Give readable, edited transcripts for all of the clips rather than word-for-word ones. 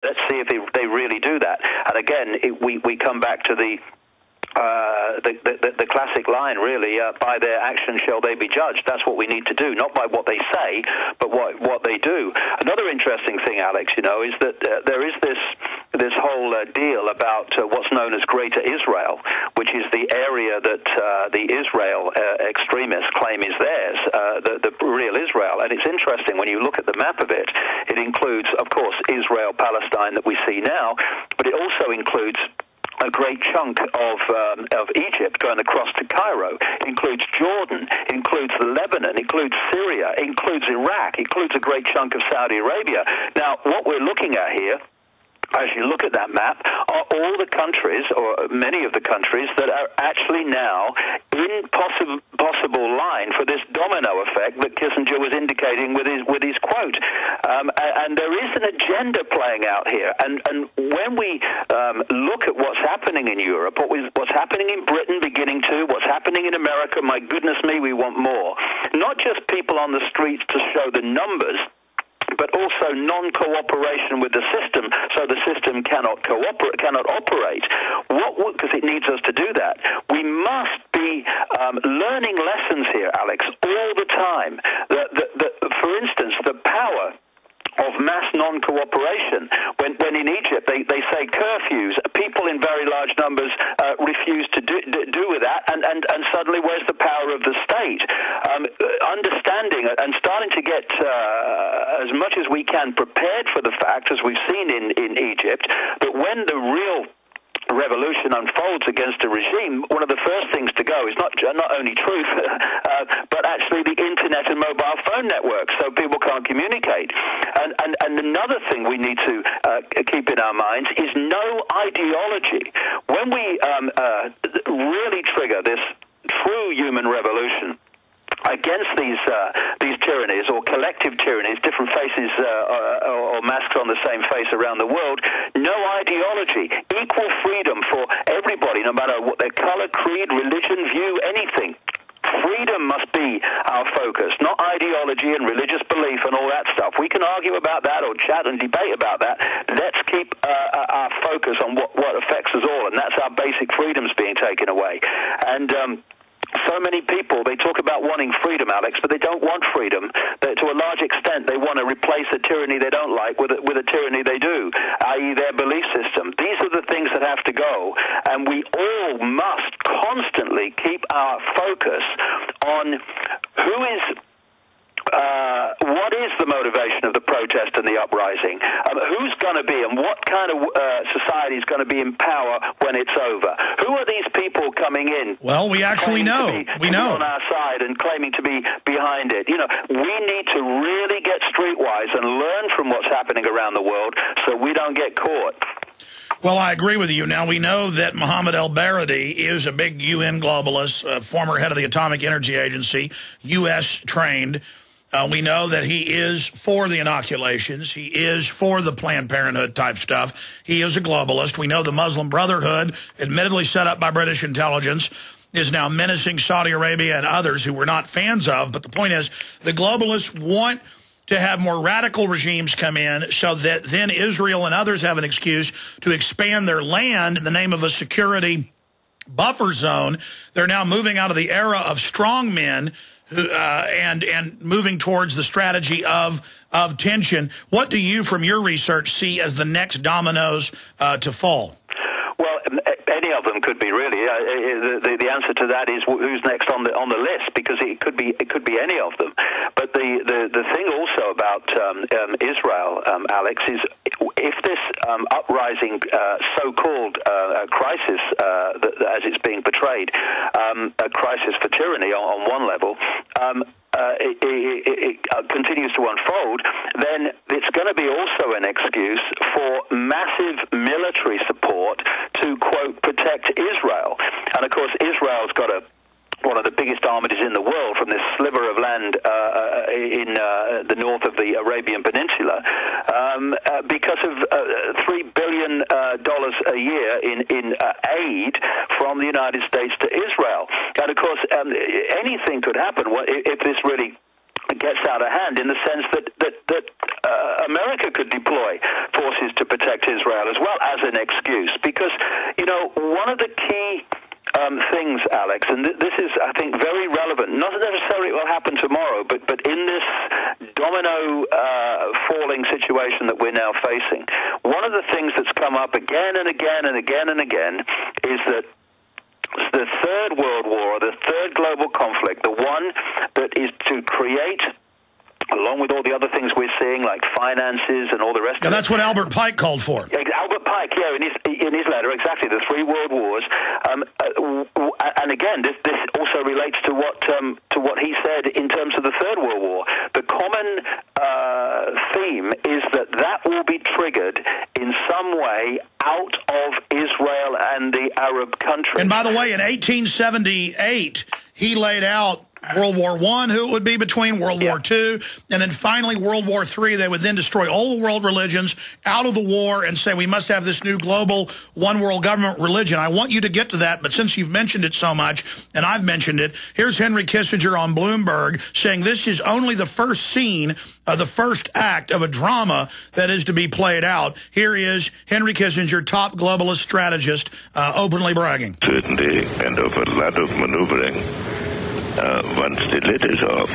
let's see if they really do that. And again, we come back to the classic line, really, by their actions shall they be judged. That's what we need to do, not by what they say, but what they do. Another interesting thing, Alex, is that there is this whole deal about what's known as Greater Israel, which is the area that the Israel extremists claim is theirs, the real Israel. And it's interesting, when you look at the map of it, it includes, of course, Israel, Palestine that we see now, but it also includes a great chunk of Egypt going across to Cairo. It includes Jordan, it includes Lebanon, it includes Syria, it includes Iraq, it includes a great chunk of Saudi Arabia. Now, what we're looking at here, as you look at that map, are all the countries, or many of the countries, that are actually now in possible line for this domino effect that Kissinger was indicating with his quote. And there is an agenda playing out here. And when we look at what's happening in Europe, what's happening in Britain beginning to, what's happening in America, my goodness me, we want more. Not just people on the streets to show the numbers, but also non-cooperation with the system, so the system cannot operate. Because it needs us to do that. We must be learning lessons here, Alex, all the time. For instance, the power of mass non-cooperation. When in Egypt they say curfews, people in very large numbers refuse to do with that, and suddenly where's the power of the state? Understanding and starting to get as much as we can prepared for the fact, as we've seen in Egypt, that when the real revolution unfolds against a regime, one of the first things to go is not only truth, but actually the internet and mobile phone networks, so people can't communicate. And another thing we need to keep in our minds is no ideology. When we really trigger this true human revolution against these tyrannies, or collective tyrannies, different faces or masks on the same face around the world, no ideology, equal freedom for everybody, no matter what their color, creed, religion, view, anything. Freedom must be our focus, not ideology and religious belief and all that stuff. We can argue about that or chat and debate about that. Let's keep our focus on what affects us all, and that's our basic freedoms being taken away. And so many people, they talk about wanting freedom, Alex, but they don't want freedom. To a large extent, they want to replace a tyranny they don't like with a tyranny they do, i.e. their belief system. These are the things that have to go, and we all must constantly keep our focus on what is the motivation of the protest and the uprising? Who's going to be, and what kind of society is going to be in power when it's over? Who are these people coming in? Well, we actually know. We know. On our side and claiming to be behind it. We need to really get streetwise and learn from what's happening around the world so we don't get caught. Well, I agree with you. Now, we know that Mohammed El-Baradei is a big UN globalist, former head of the Atomic Energy Agency, U.S. trained. We know that he is for the inoculations. He is for the Planned Parenthood type stuff. He is a globalist. We know the Muslim Brotherhood, admittedly set up by British intelligence, is now menacing Saudi Arabia and others who we're not fans of. But the point is, the globalists want to have more radical regimes come in so that then Israel and others have an excuse to expand their land in the name of a security buffer zone. They're now moving out of the era of strong men and moving towards the strategy of tension. What do you, from your research, see as the next dominoes to fall? Well, any of them could be, really. The answer to that is who's next on the list, because it could be any of them. But the thing also about Israel, Alex, is if this uprising, so-called crisis, as it's being portrayed, a crisis for tyranny on one level, it continues to unfold, then it's going to be also an excuse for massive military support to, quote, protect Israel. And, of course, Israel's got one of the biggest armies in the world from this sliver of land in the north of the Arabian Peninsula, because of $3 billion a year in aid from the United States to Israel. And, of course, anything could happen if this really gets out of hand, in the sense that America could deploy forces to protect Israel as well as an excuse. Because, one of the key things, Alex, and this is, I think, very relevant. Not necessarily it will happen tomorrow, but in this domino falling situation that we're now facing, one of the things that's come up again and again and again and again is that the Third World War, the third global conflict, the one that is to create, along with all the other things we're seeing, like finances and all the rest of it. That's what Albert Pike called for. Albert Pike, in his letter, exactly, the three world wars. And again, this also relates to what he said in terms of the Third World War. The common theme is that will be triggered in some way out of Israel and the Arab countries. And by the way, in 1878, he laid out World War I, who it would be between, World War II, and then finally World War III. They would then destroy all the world religions out of the war and say we must have this new global one world government religion. I want you to get to that, but since you've mentioned it so much, and I've mentioned it, here's Henry Kissinger on Bloomberg saying this is only the first scene, the first act of a drama that is to be played out. Here is Henry Kissinger, top globalist strategist, openly bragging. Certainty and of a lot of maneuvering. Once the lid is off,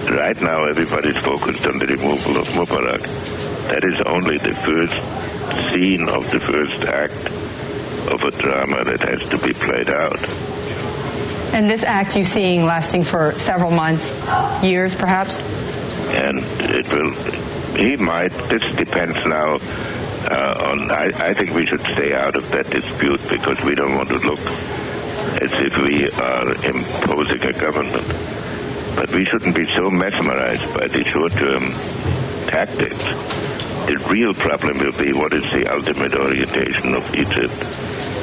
right now everybody's focused on the removal of Mubarak. That is only the first scene of the first act of a drama that has to be played out. And this act you're seeing lasting for several months, years perhaps? And it will, this depends now on, I think we should stay out of that dispute because we don't want to look as if we are imposing a government. But we shouldn't be so mesmerized by the short-term tactics. The real problem will be what is the ultimate orientation of Egypt,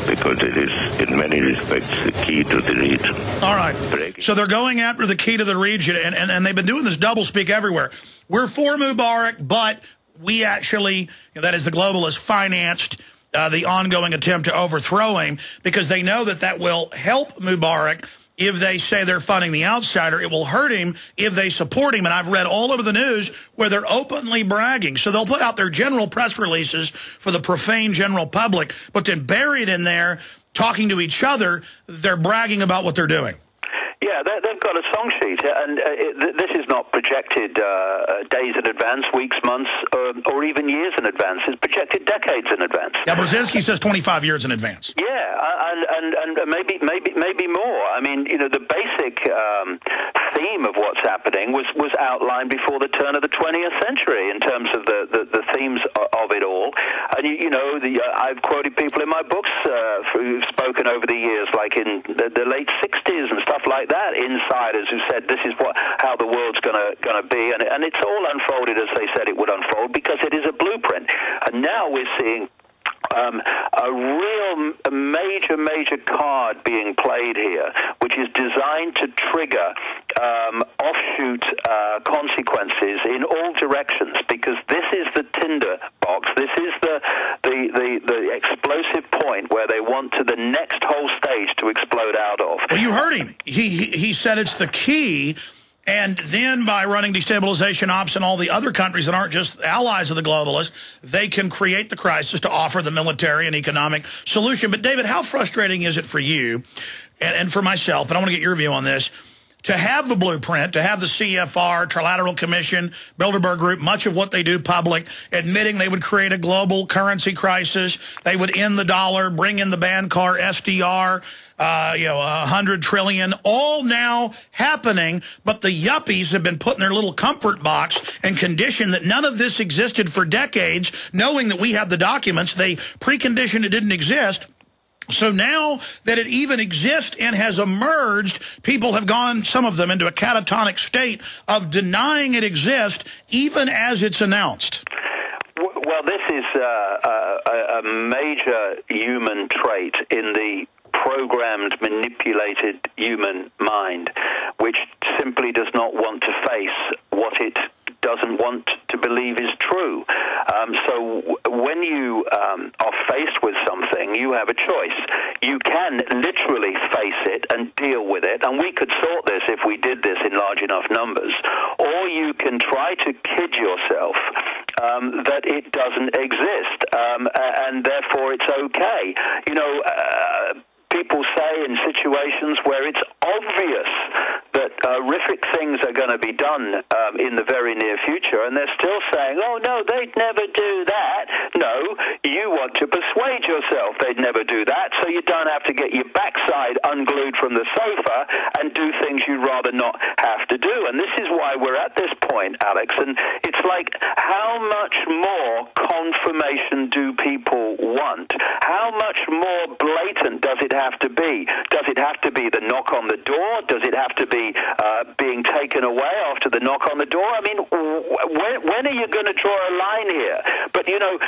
because it is, in many respects, the key to the region. All right. So they're going after the key to the region, and they've been doing this doublespeak everywhere. We're for Mubarak, but we actually, that is the globalists, financed the ongoing attempt to overthrow him, because they know that will help Mubarak if they say they're funding the outsider. It will hurt him if they support him. And I've read all over the news where they're openly bragging. So they'll put out their general press releases for the profane general public, but then buried in there, talking to each other, they're bragging about what they're doing. Yeah, they've got a song sheet, and this is not projected days in advance, weeks, months, or even years in advance. It's projected decades in advance. Yeah, Brzezinski says 25 years in advance. Yeah, and maybe more. I mean, the basic theme of what's happening was outlined before the turn of the 20th century in terms of the themes of it all. And I've quoted people in my books who've spoken over the years, like in the late 60s and stuff like that, insiders who said this is how the world's gonna be, and it's all unfolded as they said it would unfold, because it is a blueprint. And now we're seeing a real major card being played here, which is designed to trigger offshoot consequences in all directions, because this is the tinder box. This is the explosive point where they want to the next whole stage to explode out of. Well, you heard him. He said it's the key. And then by running destabilization ops in all the other countries that aren't just allies of the globalists, they can create the crisis to offer the military and economic solution. But, David, how frustrating is it for you and for myself, and I want to get your view on this, to have the blueprint, to have the CFR, Trilateral Commission, Bilderberg Group, much of what they do public, admitting they would create a global currency crisis, they would end the dollar, bring in the banned car, SDR, 100 trillion, all now happening, but the yuppies have been put in their little comfort box and conditioned that none of this existed for decades, knowing that we have the documents. They preconditioned it didn't exist. So now that it even exists and has emerged, people have gone, some of them, into a catatonic state of denying it exists, even as it's announced. Well, this is a major human trait in the programmed, manipulated human mind, which simply does not want to face what it doesn't want to believe is true. So when you are faced with something, thing, you have a choice. You can literally face it and deal with it, and we could sort this if we did this in large enough numbers, or you can try to kid yourself that it doesn't exist, and therefore it's okay. You know, people say in situations where it's obvious that horrific things are going to be done in the very near future, and they're still saying, oh, no, they'd never do that. No, you want to persuade yourself they'd never do that, so you don't have to get your backside unglued from the sofa and do things you'd rather not have to do. And this is why we're at this point, Alex, and it's like, how much more confirmation do people want? How much more blatant does it have to be? Does it have to be the knock on the door? Does it have to be being taken away after the knock on the door? I mean, when are you going to draw a line here? But, you know,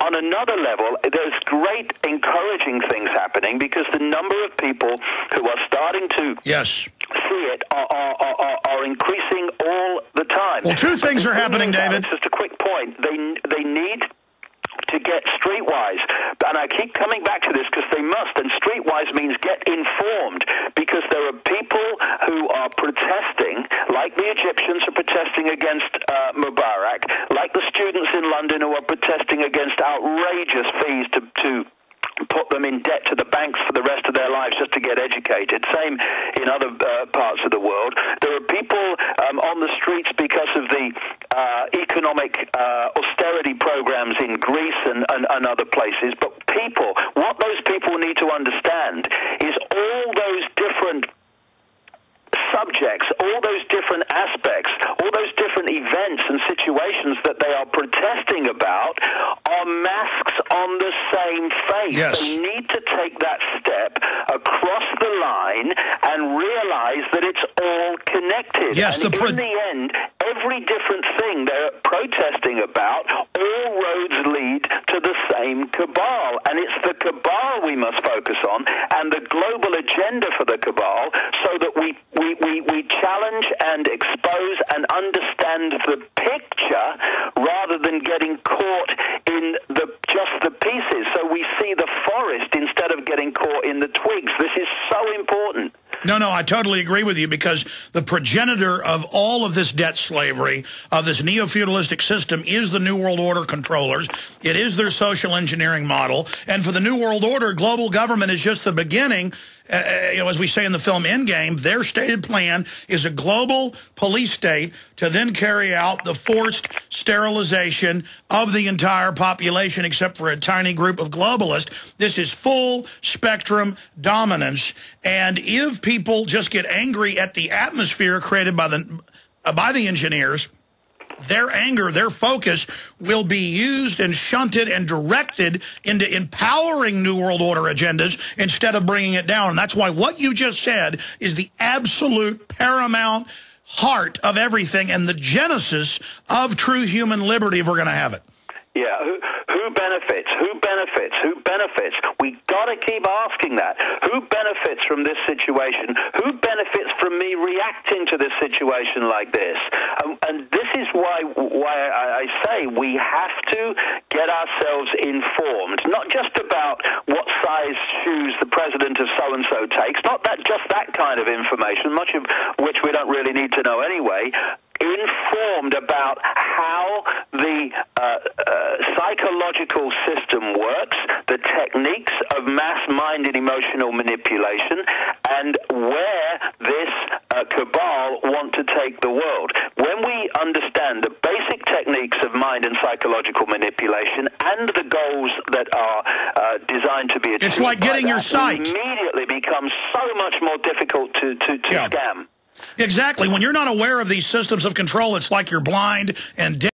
on another level, there's great encouraging things happening, because the number of people who are starting to see it are increasing all the time. Well, two things are happening, David. Just a quick point. They need to get streetwise, and I keep coming back to this because they must, and streetwise means get informed, because there are people who are protesting, like the Egyptians are protesting against Mubarak, like the students in London who are protesting against outrageous fees to put them in debt to the banks for the rest of their lives just to get educated. Same in other parts of the world. There are people on the streets because of the economic austerity programs in Greece and other places. But people, what those people need to understand is all those different subjects, all those different aspects, all those different events and situations that they are protesting about are masks on the same face. Yes. They need to take that step across the line and realize that it's all connected. Yes, and in the end, every different thing they're protesting about, all roads lead to the same cabal. And it's the cabal we must focus on, and the global agenda for the cabal, so that we challenge and expose and understand the picture rather than getting caught in just the pieces. So we see the forest instead of getting caught in the twigs. This is so important. No, I totally agree with you, because the progenitor of all of this debt slavery, of this neo-feudalistic system, is the New World Order controllers. It is their social engineering model. And for the New World Order, global government is just the beginning. As we say in the film Endgame, their stated plan is a global police state to then carry out the forced sterilization of the entire population, except for a tiny group of globalists. This is full spectrum dominance. And if people just get angry at the atmosphere created by the engineers, their anger, their focus will be used and shunted and directed into empowering New World Order agendas instead of bringing it down. And that's why what you just said is the absolute paramount heart of everything and the genesis of true human liberty if we're going to have it. Yeah, who benefits? Who benefits? Who benefits? We got to keep asking that. Who benefits from this situation? Who benefits from me reacting to this situation like this? And this is why I say we have to get ourselves informed, not just about what size shoes the president of so-and-so takes, not just that kind of information, much of which we don't really need to know anyway, informed about how the psychological system works, the techniques of mass-minded emotional manipulation, and where this cabal want to take the world. When we understand the basic techniques of mind and psychological manipulation and the goals that are designed to be achieved, it's like getting your sight. It immediately becomes so much more difficult to scam. Exactly. When you're not aware of these systems of control, it's like you're blind and deaf.